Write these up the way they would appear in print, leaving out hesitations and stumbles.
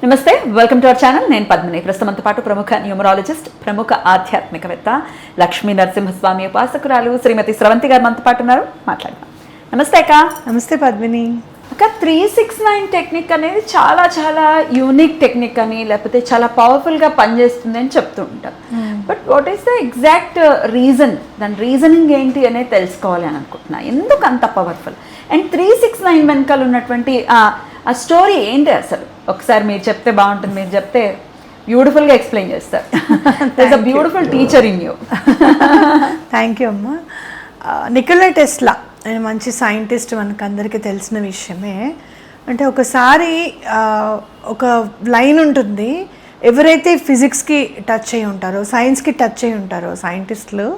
నమస్తే, welcome to our channel. నేను పద్మిని. ప్రస్తుతంతో పాటు ప్రముఖ న్యూమరాలజిస్ట్, ప్రముఖ ఆధ్యాత్మికవేత్త, లక్ష్మీ నరసింహస్వామి ఉపాసకురాలు శ్రీమతి స్రవంతి గారు మనతో పాటు ఉన్నారు. మాట్లాడదాం. నమస్తే అక్క. నమస్తే పద్మిని. అక్క, 369 టెక్నిక్ అనేది చాలా చాలా యూనిక్ టెక్నిక్ అని, లేకపోతే చాలా పవర్ఫుల్గా పనిచేస్తుంది అని చెప్తూ ఉంటారు. But what is the exact reason, దాని రీజనింగ్ ఏంటి అనేది తెలుసుకోవాలి అని అనుకుంటున్నా. ఎందుకు అంత పవర్ఫుల్ అండ్ 369 వెనకాల ఉన్నటువంటి ఆ స్టోరీ ఏంటి అసలు? ఒకసారి మీరు చెప్తే బాగుంటుంది. మీరు చెప్తే బ్యూటిఫుల్గా ఎక్స్ప్లెయిన్ చేస్తారు. There is a beautiful teacher in you. Thank you అమ్మ. నికోలా టెస్లా ఆయన మంచి సైంటిస్ట్, మనకు అందరికీ తెలిసిన విషయమే. అంటే ఒకసారి ఒక లైన్ ఉంటుంది, ఎవరైతే ఫిజిక్స్కి టచ్ అయి ఉంటారో, సైన్స్కి టచ్ అయి ఉంటారో సైంటిస్టులు,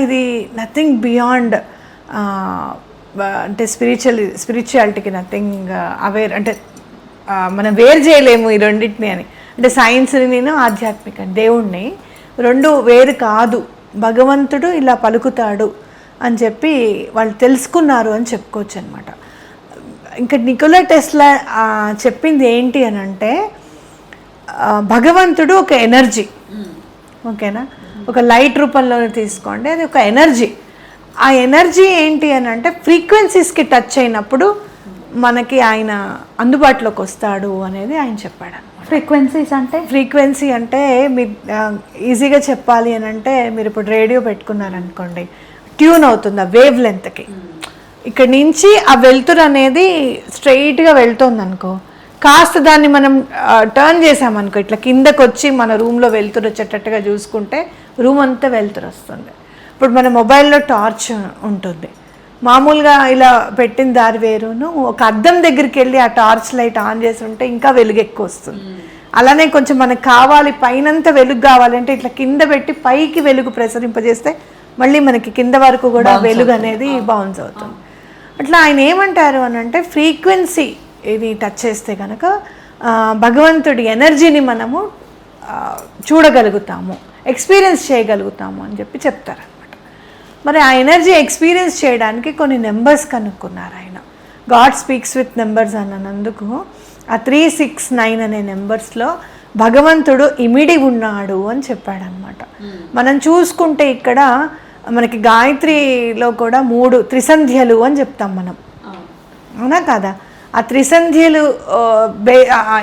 ఇది నథింగ్ బియాండ్, అంటే స్పిరిచువాలిటీకి నథింగ్ అవేర్, అంటే మనం వేరు చేయలేము ఈ రెండింటిని అని. అంటే సైన్స్ని, నేను ఆధ్యాత్మిక దేవుణ్ణి రెండు వేరు కాదు, భగవంతుడు ఇలా పలుకుతాడు అని చెప్పి వాళ్ళు తెలుసుకున్నారు అని చెప్పుకోవచ్చు అనమాట. ఇంకా నికోలా టెస్లా చెప్పింది ఏంటి అని అంటే, భగవంతుడు ఒక ఎనర్జీ, ఓకేనా, ఒక లైట్ రూపంలో తీసుకోండి, అది ఒక ఎనర్జీ. ఆ ఎనర్జీ ఏంటి అని అంటే ఫ్రీక్వెన్సీస్కి టచ్ అయినప్పుడు మనకి ఆయన అందుబాటులోకి వస్తాడు అనేది ఆయన చెప్పాడు. ఫ్రీక్వెన్సీ అంటే మీరు ఈజీగా చెప్పాలి అని అంటే, మీరు ఇప్పుడు రేడియో పెట్టుకున్నారనుకోండి, ట్యూన్ అవుతుంది ఆ వేవ్ లెంత్కి. ఇక్కడ నుంచి ఆ వెలుతురు అనేది స్ట్రైట్గా వెళ్తుంది అనుకో, కాస్త దాన్ని మనం టర్న్ చేసామనుకో, ఇట్లా కిందకు వచ్చి మన రూమ్లో వెలుతురు వచ్చేటట్టుగా చూసుకుంటే రూమ్ అంతా వెలుతురు వస్తుంది. ఇప్పుడు మన మొబైల్లో టార్చ్ ఉంటుంది, మామూలుగా ఇలా పెట్టిన దారి వేరును, ఒక అద్దం దగ్గరికి వెళ్ళి ఆ టార్చ్ లైట్ ఆన్ చేసి ఉంటే ఇంకా వెలుగు ఎక్కువ వస్తుంది. అలానే కొంచెం మనకు కావాలి, పైనంతా వెలుగు కావాలంటే ఇట్లా కింద పెట్టి పైకి వెలుగు ప్రసరింపజేస్తే మళ్ళీ మనకి కింద వరకు కూడా వెలుగు అనేది బౌన్స్ అవుతుంది. అట్లా ఆయన ఏమంటారు అని అంటే, ఫ్రీక్వెన్సీ ఇది టచ్ చేస్తే కనుక భగవంతుడి ఎనర్జీని మనము చూడగలుగుతాము, ఎక్స్పీరియన్స్ చేయగలుగుతాము అని చెప్పి చెప్తారు. మరి ఆ ఎనర్జీ ఎక్స్పీరియన్స్ చేయడానికి కొన్ని నెంబర్స్ కనుక్కున్నారు ఆయన. గాడ్ స్పీక్స్ విత్ నెంబర్స్ అన్నందుకు ఆ 369 అనే నెంబర్స్లో భగవంతుడు ఇమిడి ఉన్నాడు అని చెప్పాడనమాట. మనం చూసుకుంటే ఇక్కడ మనకి గాయత్రిలో కూడా 3 త్రిసంధ్యలు అని చెప్తాం మనం, అవునా కాదా? ఆ త్రిసంధ్యలు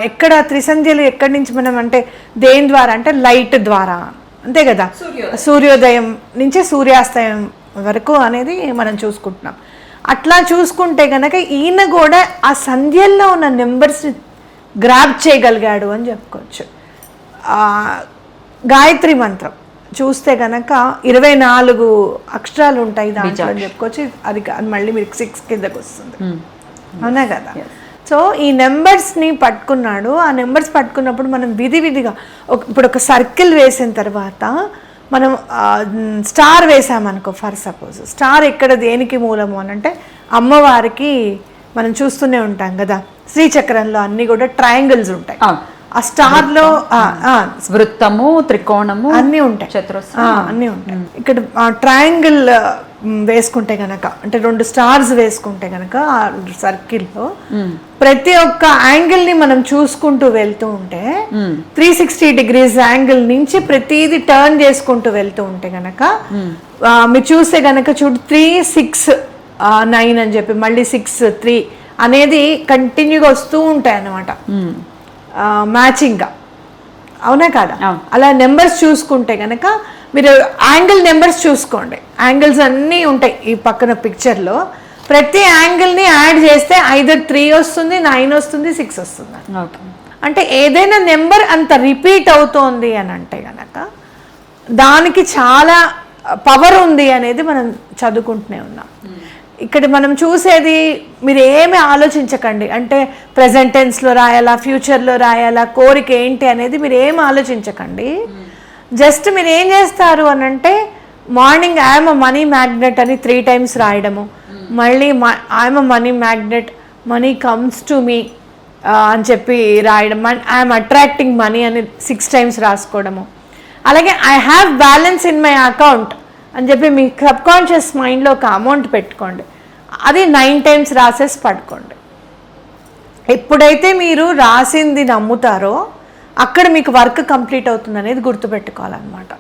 ఎక్కడ, త్రిసంధ్యలు ఎక్కడి నుంచి మనం అంటే దేని ద్వారా అంటే లైట్ ద్వారా, అంతే కదా, సూర్యోదయం నుంచి సూర్యాస్తయం వరకు అనేది మనం చూసుకుంటున్నాం. అట్లా చూసుకుంటే కనుక ఈయన కూడా ఆ సంధ్యల్లో ఉన్న నెంబర్స్ని గ్రాప్ చేయగలిగాడు అని చెప్పుకోవచ్చు. గాయత్రి మంత్రం చూస్తే కనుక 24 అక్షరాలు ఉంటాయి దాంట్లో అని చెప్పుకోవచ్చు. అది మళ్ళీ మీకు 6 కిందకు వస్తుంది, అవునా కదా? సో ఈ నెంబర్స్ని పట్టుకున్నాడు. ఆ నెంబర్స్ పట్టుకున్నప్పుడు మనం విధిగా ఇప్పుడు ఒక సర్కిల్ వేసిన తర్వాత మనం స్టార్ వేసామనుకో, ఫర్ సపోజ్ స్టార్ ఎక్కడ దేనికి మూలము అని అంటే అమ్మవారికి మనం చూస్తూనే ఉంటాం కదా, శ్రీచక్రంలో అన్నీ కూడా ట్రయాంగిల్స్ ఉంటాయి. ఆ స్టార్లో వృత్తము, త్రికోణము అన్నీ ఉంటాయి, అన్నీ ఉంటాయి. ఇక్కడ ట్రయాంగిల్ వేసుకుంటే కనుక, అంటే 2 స్టార్స్ వేసుకుంటే కనుక ఆ సర్కిల్లో ప్రతి ఒక్క యాంగిల్ని మనం చూసుకుంటూ వెళ్తూ ఉంటే 360 డిగ్రీస్ యాంగిల్ నుంచి ప్రతిదీ టర్న్ చేసుకుంటూ వెళ్తూ ఉంటే కనుక మీరు చూస్తే కనుక 3, 6, 9 అని చెప్పి మళ్ళీ 6, 3 అనేది కంటిన్యూగా వస్తూ ఉంటాయి అన్నమాట, మ్యాచింగ్గా, అవునా కాదా? అలా నెంబర్స్ చూసుకుంటే కనుక మీరు యాంగిల్ నెంబర్స్ చూసుకోండి, యాంగిల్స్ అన్నీ ఉంటాయి ఈ పక్కన పిక్చర్లో. ప్రతి యాంగిల్ని యాడ్ చేస్తే either 3 వస్తుంది, 9 వస్తుంది, 6 వస్తుంది. అంటే ఏదైనా నెంబర్ అంత రిపీట్ అవుతోంది అని అంటే కనుక దానికి చాలా పవర్ ఉంది అనేది మనం చదువుకుంటూనే ఉన్నాం. ఇక్కడ మనం చూసేది, మీరు ఏమి ఆలోచించకండి, అంటే ప్రెజెంట్ టెన్స్లో రాయాలా, ఫ్యూచర్లో రాయాలా, కోరిక ఏంటి అనేది మీరు ఏమి ఆలోచించకండి. జస్ట్ మీరు ఏం చేస్తారు అని అంటే, morning I am a money magnet అని 3 times రాయడము, మళ్ళీ I am a money magnet, money comes to me అని చెప్పి రాయడం, ఐఎమ్ అట్రాక్టింగ్ మనీ అని 6 times రాసుకోవడము. అలాగే I have balance in my account అని చెప్పి మీ సబ్కాన్షియస్ మైండ్లో ఒక అమౌంట్ పెట్టుకోండి, అది 9 times రాసేసి పడుకోండి. ఎప్పుడైతే మీరు రాసింది నమ్ముతారో అక్కడ మీకు వర్క్ కంప్లీట్ అవుతుంది అనేది గుర్తుపెట్టుకోవాలన్నమాట.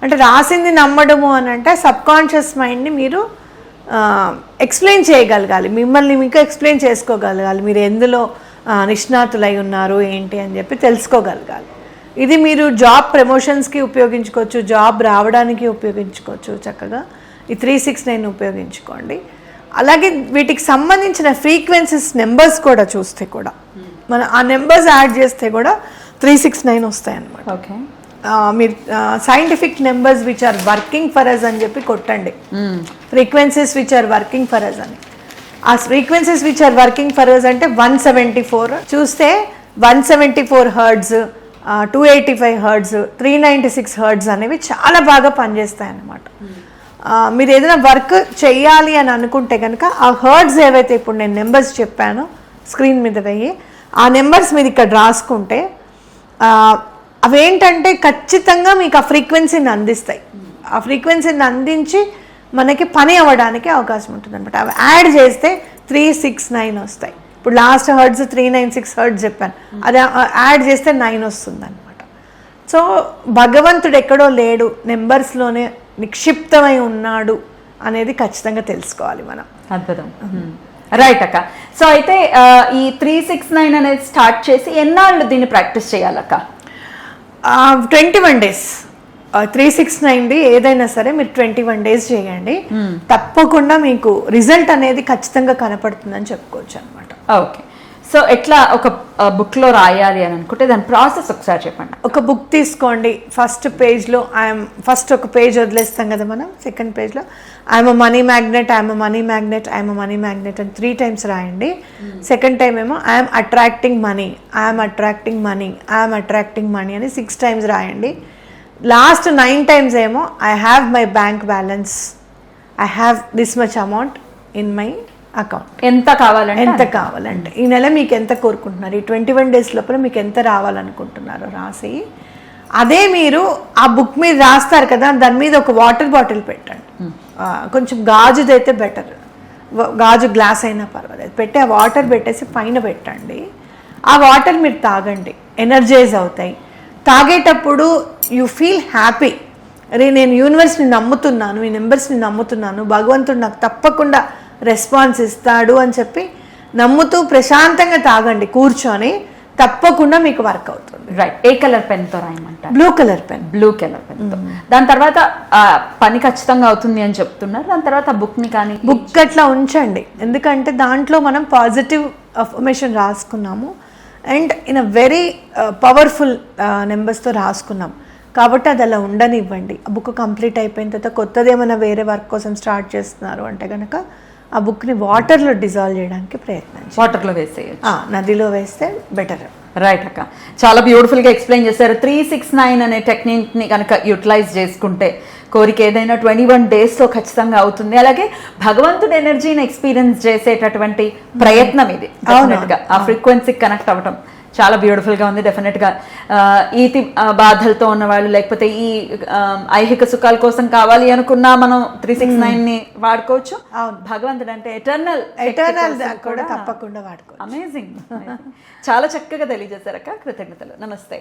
అంటే రాసింది నమ్మడము అని అంటే సబ్కాన్షియస్ మైండ్ని మీరు ఎక్స్ప్లెయిన్ చేయగలగాలి, మిమ్మల్ని మీకు ఎక్స్ప్లెయిన్ చేసుకోగలగాలి, మీరు ఎందులో నిష్ణాతులై ఉన్నారు ఏంటి అని చెప్పి తెలుసుకోగలగాలి. ఇది మీరు జాబ్ ప్రమోషన్స్కి ఉపయోగించుకోవచ్చు, జాబ్ రావడానికి ఉపయోగించుకోవచ్చు. చక్కగా ఈ 369 ఉపయోగించుకోండి. అలాగే వీటికి సంబంధించిన ఫ్రీక్వెన్సీస్ నెంబర్స్ కూడా చూస్తే కూడా మనం ఆ నెంబర్స్ యాడ్ చేస్తే కూడా 369 వస్తాయి అన్నమాట. ఓకే, మీరు scientific numbers which are working for us అని చెప్పి కొట్టండి, frequencies which are working for us అని. ఆ frequencies which are working for us అంటే 174 చూస్తే 174 హర్ట్జ్, 285 హర్ట్జ్, 396 హర్ట్జ్ అనేవి చాలా బాగా పనిచేస్తాయి అన్నమాట. మీరు ఏదైనా వర్క్ చెయ్యాలి అని అనుకుంటే కనుక ఆ హర్ట్జ్ ఏవైతే ఇప్పుడు నేను నెంబర్స్ చెప్పానో స్క్రీన్ మీద వెయ్యి, ఆ నెంబర్స్ మీరు ఇక్కడ రాసుకుంటే అవేంటంటే ఖచ్చితంగా మీకు ఆ ఫ్రీక్వెన్సీని అందిస్తాయి. ఆ ఫ్రీక్వెన్సీని అందించి మనకి పని అవ్వడానికి అవకాశం ఉంటుంది అనమాట. అవి యాడ్ చేస్తే 369 వస్తాయి. ఇప్పుడు లాస్ట్ హర్ట్జ్ 396 హర్ట్జ్ చెప్పాను, అది యాడ్ చేస్తే 9 వస్తుంది అనమాట. సో భగవంతుడు ఎక్కడో లేడు, నెంబర్స్లోనే నిక్షిప్తమై ఉన్నాడు అనేది ఖచ్చితంగా తెలుసుకోవాలి మనం. అద్భుతం. రైట్ అక్క. సో అయితే ఈ 369 అనేది స్టార్ట్ చేసి ఎన్నాళ్ళు దీన్ని ప్రాక్టీస్ చేయాలక్క? 21 days. 369 ఏదైనా సరే మీరు 21 days చేయండి, తప్పకుండా మీకు రిజల్ట్ అనేది ఖచ్చితంగా కనపడుతుందని చెప్పుకోవచ్చు అనమాట. ఓకే, సో ఎట్లా ఒక బుక్లో రాయాలి అని అనుకుంటే దాని ప్రాసెస్ ఒకసారి చెప్పండి. ఒక బుక్ తీసుకోండి, ఫస్ట్ పేజ్లో ఫస్ట్ ఒక పేజ్ వదిలేస్తాం కదా మనం, సెకండ్ పేజ్లో I'm money magnet, I'm money magnet, I'm money magnet అని 3 times రాయండి. సెకండ్ టైం ఏమో I'm attracting money, I'm attracting money, I'm attracting money అని 6 times రాయండి. లాస్ట్ 9 times ఏమో I have my bank balance, I have this much amount in my account. ఎంత కావాలంటే ఈ నెల మీకు ఎంత కోరుకుంటున్నారు, ఈ 21 days లోపల మీకు ఎంత రావాలనుకుంటున్నారో రాసి, అదే మీరు ఆ బుక్ మీద రాస్తారు కదా, దాని మీద ఒక వాటర్ బాటిల్ పెట్టండి. కొంచెం గాజుదైతే బెటర్, గాజు గ్లాస్ అయినా పర్వాలేదు, పెట్టి ఆ వాటర్ పెట్టేసి పైన పెట్టండి. ఆ వాటర్ మీరు తాగండి, ఎనర్జైజ్ అవుతాయి. తాగేటప్పుడు యూ ఫీల్ హ్యాపీ, అరే నేను యూనివర్స్ని నమ్ముతున్నాను, ఈ నెంబర్స్ని నమ్ముతున్నాను, భగవంతుడు నాకు తప్పకుండా రెస్పాన్స్ ఇస్తాడు అని చెప్పి నమ్ముతూ ప్రశాంతంగా తాగండి కూర్చొని, తప్పకుండా మీకు వర్క్ అవుతుంది. రైట్. ఏ కలర్ పెన్తో రాయమంటారు? బ్లూ కలర్ పెన్తో. దాని తర్వాత పని ఖచ్చితంగా అవుతుంది అని చెప్తున్నారు. దాని తర్వాత బుక్ని కానీ బుక్ అట్లా ఉంచండి, ఎందుకంటే దాంట్లో మనం పాజిటివ్ అఫర్మేషన్ రాసుకున్నాము and in a very powerful నెంబర్స్తో రాసుకున్నాం కాబట్టి అది అలా ఉండనివ్వండి. ఆ బుక్ కంప్లీట్ అయిపోయిన తర్వాత కొత్తది ఏమైనా వేరే వర్క్ కోసం స్టార్ట్ చేస్తున్నారు అంటే కనుక ఆ బుక్ని వాటర్లో డిజాల్వ్ చేయడానికి ప్రయత్నించండి. వాటర్లో వేసేయచ్చు, నదిలో వేస్తే బెటర్. రైట్ అక్క, చాలా బ్యూటిఫుల్గా ఎక్స్ప్లెయిన్ చేశారు. 369 అనే టెక్నిక్ని కనుక యూటిలైజ్ చేసుకుంటే కోరిక ఏదైనా 21 daysలో ఖచ్చితంగా అవుతుంది. అలాగే భగవంతుడి ఎనర్జీని ఎక్స్పీరియన్స్ చేసేటటువంటి ప్రయత్నం ఇది. ఆ ఫ్రీక్వెన్సీకి కనెక్ట్ అవ్వటం చాలా బ్యూటిఫుల్గా ఉంది. డెఫినెట్గా ఈతి బాధలతో ఉన్నవాళ్ళు, లేకపోతే ఈ ఐహిక సుఖాల కోసం కావాలి అనుకున్నా మనం 369ని వాడుకోవచ్చు. భగవంతుడు అంటే ఎటర్నల్ కూడా తప్పకుండా వాడుకోవచ్చు. అమేజింగ్. చాలా చక్కగా తెలియజేశారక్క, కృతజ్ఞతలు. నమస్తే.